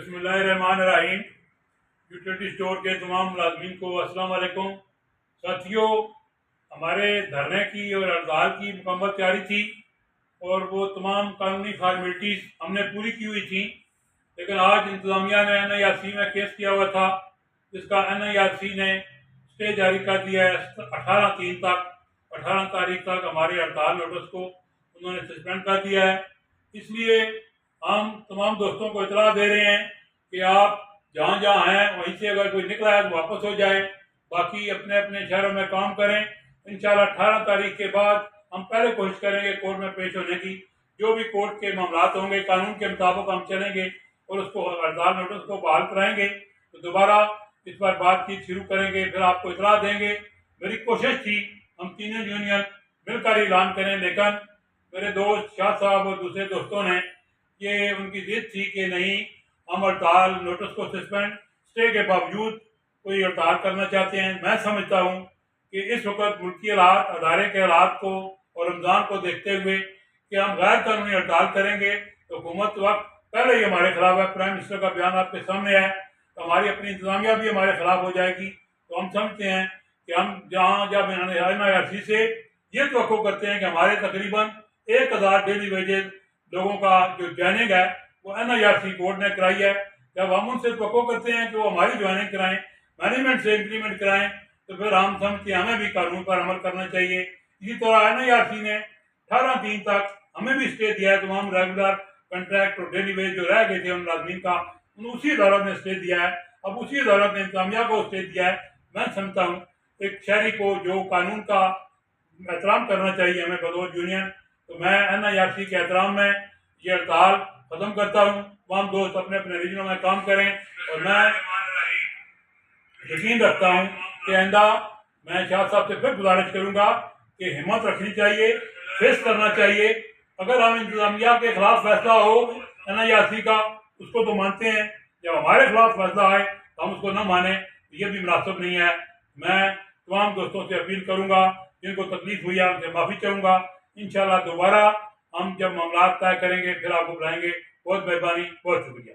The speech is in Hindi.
बिस्मिल्लाहिर्रहमानिर्रहीम। यूटिलिटी स्टोर के तमाम मुलाजमीन को अस्सलाम वालेकुम। साथियों, हमारे धरने की और हड़ताल की मुकम्मल तैयारी थी और वो तमाम कानूनी फॉर्मेलिटीज़ हमने पूरी की हुई थी, लेकिन आज इंतज़ामिया ने NIRC में केस किया हुआ था, जिसका NIRC ने स्टे जारी कर दिया है 18 तारीख तक हमारी हड़ताल नोटिस को उन्होंने सस्पेंड कर दिया है। इसलिए हम तमाम दोस्तों को इतला दे रहे हैं कि आप जहाँ जहाँ हैं वहीं से अगर कोई निकला है तो वापस हो जाए, बाकी अपने अपने शहरों में काम करें। इंशाल्लाह 18 तारीख के बाद हम पहले कोशिश करेंगे कोर्ट में पेश होने की। जो भी कोर्ट के मामलात होंगे कानून के मुताबिक हम चलेंगे और उसको हड़ताल नोटिस को बहाल कराएंगे, तो दोबारा इस पर बातचीत शुरू करेंगे, फिर आपको इतला देंगे। मेरी कोशिश थी हम तीनों यूनियन मिलकर ऐलान करें, लेकिन मेरे दोस्त शाह साहब और दूसरे दोस्तों ने ये उनकी जिद थी कि नहीं, हम हड़ताल नोटिस को सस्पेंड स्टे के बावजूद कोई हड़ताल करना चाहते हैं। मैं समझता हूँ कि इस वक्त मुल्की हालात, अदारे के हालात को और रमज़ान को देखते हुए कि हम गैर कानूनी हड़ताल करेंगे तो हुकूमत वक्त पहले ही हमारे खिलाफ है। प्राइम मिनिस्टर का बयान आपके सामने है, तो हमारी अपनी इंतजामिया भी हमारे खिलाफ हो जाएगी। तो हम समझते हैं कि हम जहाँ जब NIRC से ये तवक्को करते हैं कि हमारे तकरीबन 1000 डेली वेजेस लोगों का जो ज्वाइनिंग है वो NIRC बोर्ड ने कराई है। जब हम उनसे तवक्को करते हैं कि वो हमारी ज्वाइनिंग कराएं, मैनेजमेंट से इंप्लीमेंट कराएं, तो फिर हम समझते हैं हमें भी कानून पर अमल करना चाहिए। इसी तरह NIRC ने 18/3 तक हमें भी स्टे दिया है। तमाम रेगुलर कंट्रैक्ट और डेली वेज जो रह गए थे उन मुलाजमीन का, उसी अदालत ने स्टे दिया है। अब उसी अदालत ने इंतजामिया को स्टे दिया है। मैं समझता हूँ एक शहरी को जो कानून का एहतराम करना चाहिए हमें बतौर यूनियन, तो मैं NIRC के एहतराम में ये हड़ताल खत्म करता हूँ। तमाम दोस्त अपने अपने रीजनों में काम करें और मैं यकीन रखता हूँ कि आइंदा मैं शाह साहब से फिर गुजारिश करूँगा कि हिम्मत रखनी चाहिए, फेस करना चाहिए। अगर हम इंतजामिया के खिलाफ फैसला हो NIRC का, उसको तो मानते हैं, जब हमारे खिलाफ फैसला आए तो हम उसको न माने, ये भी मुनासिब नहीं है। मैं तमाम दोस्तों से अपील करूँगा, जिनको तकलीफ हुई है उनसे माफ़ी चाहूँगा। इंशाल्लाह दोबारा हम जब मामला तय करेंगे फिर आपको बुलाएंगे। बहुत मेहरबानी, बहुत शुक्रिया।